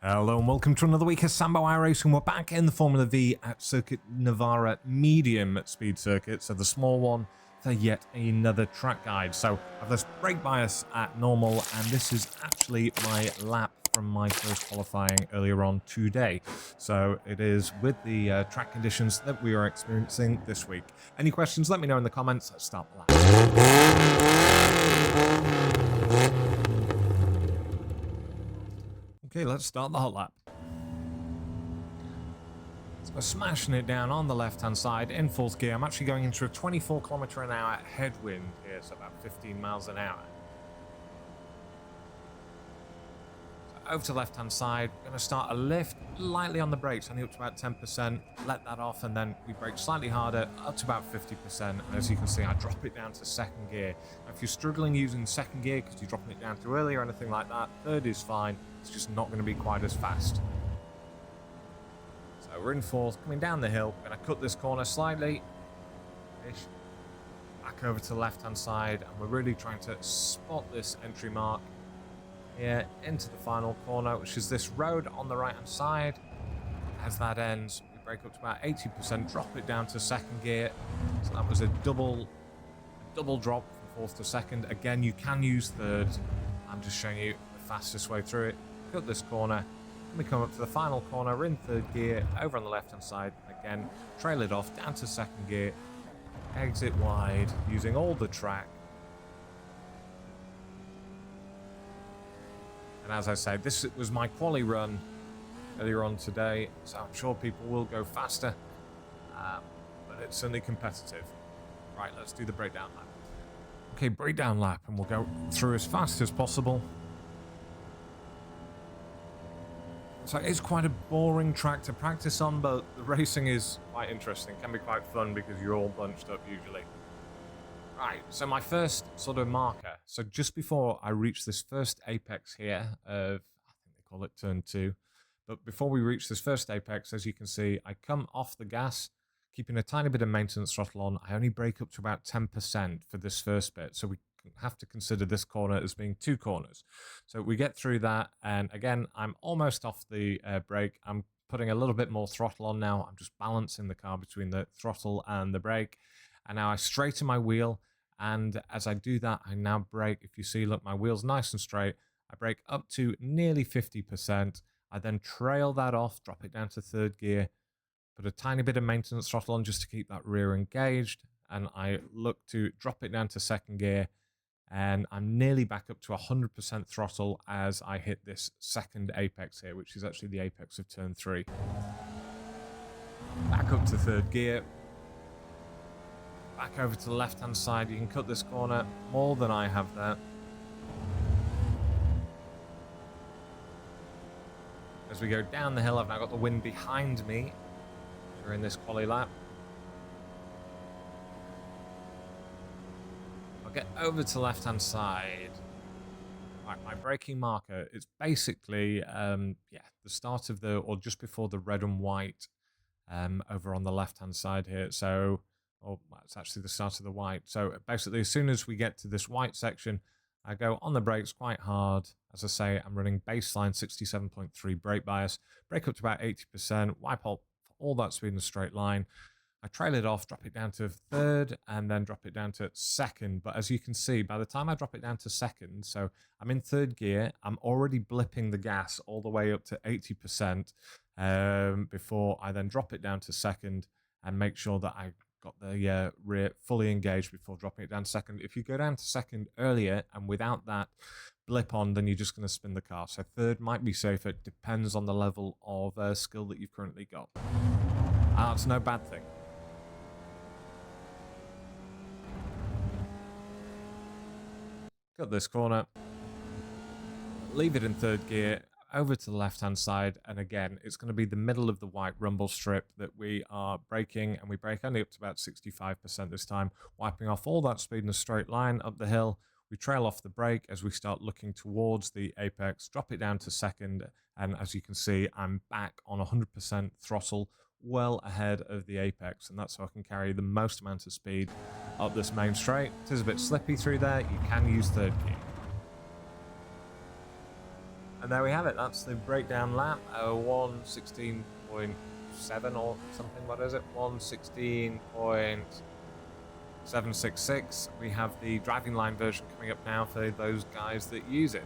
Hello and welcome to another week of Sambo iRacing. We're back in the Formula Vee at Circuito De Navarra medium speed circuit, so the small one for yet another track guide. So I have this brake bias at normal, and this is actually my lap from my first qualifying earlier on today. So it is with the track conditions that we are experiencing this week. Any questions, let me know in the comments. Let's start the lap. Okay, let's start the hot lap. So we're smashing it down on the left-hand side in fourth gear. I'm actually going into a 24 km/h headwind here, so about 15 miles an hour. So over to the left-hand side, going to start a lift lightly on the brakes, only up to about 10%. Let that off, and then we brake slightly harder, up to about 50%. And as you can see, I drop it down to second gear. Now, if you're struggling using second gear because you're dropping it down too early or anything like that, third is fine. It's just not going to be quite as fast. So we're in fourth, coming down the hill. Going to cut this corner slightly. Back over to the left-hand side, and we're really trying to spot this entry mark here into the final corner, which is this road on the right-hand side. As that ends, we brake up to about 80%, drop it down to second gear. So that was a double drop from fourth to second. Again, you can use third. I'm just showing you the fastest way through it. Cut this corner, and we come up to the final corner. We're in third gear, over on the left-hand side. Again, trail it off, down to second gear. Exit wide, using all the track. And as I say, this was my quali run earlier on today, so I'm sure people will go faster, but it's certainly competitive. Right, let's do the breakdown lap. Okay, breakdown lap, and we'll go through as fast as possible. So it's quite a boring track to practice on, but the racing is quite interesting. Can be quite fun because you're all bunched up usually. Right, so my first sort of marker. So just before I reach this first apex here of, I think they call it turn 2. But before we reach this first apex, as you can see, I come off the gas, keeping a tiny bit of maintenance throttle on. I only brake up to about 10% for this first bit. So we have to consider this corner as being 2 corners. So we get through that, and again, I'm almost off the brake. I'm putting a little bit more throttle on now. I'm just balancing the car between the throttle and the brake. And now I straighten my wheel, and as I do that, I now brake. If you see, look, my wheel's nice and straight. I brake up to nearly 50%. I then trail that off, drop it down to third gear, put a tiny bit of maintenance throttle on just to keep that rear engaged, and I look to drop it down to second gear, and I'm nearly back up to 100% throttle as I hit this second apex here, which is actually the apex of turn 3. Back up to third gear. Back over to the left-hand side. You can cut this corner more than I have there. As we go down the hill, I've now got the wind behind me during this quali lap. Get over to the left-hand side. Right, my braking marker, it's basically the start of the, or just before the red and white over on the left-hand side here. So, it's actually the start of the white. So basically, as soon as we get to this white section, I go on the brakes quite hard. As I say, I'm running baseline 67.3 brake bias, brake up to about 80%, wipe off all that speed in a straight line. I trail it off, drop it down to third, and then drop it down to second. But as you can see, by the time I drop it down to second, so I'm in third gear, I'm already blipping the gas all the way up to 80% before I then drop it down to second and make sure that I got the rear fully engaged before dropping it down to second. If you go down to second earlier and without that blip on, then you're just going to spin the car. So third might be safer. It depends on the level of skill that you've currently got. It's no bad thing. Cut this corner, leave it in third gear, over to the left-hand side, and again, it's going to be the middle of the white rumble strip that we are braking, and we brake only up to about 65% this time, wiping off all that speed in a straight line up the hill. We trail off the brake as we start looking towards the apex, drop it down to second, and as you can see, I'm back on 100% throttle, well ahead of the apex, and that's so I can carry the most amount of speed up this main straight. It is a bit slippy through there. You can use third gear. And there we have it. That's the breakdown lap. 1:16.7 or something. What is it? 1:16.766. We have the driving line version coming up now for those guys that use it.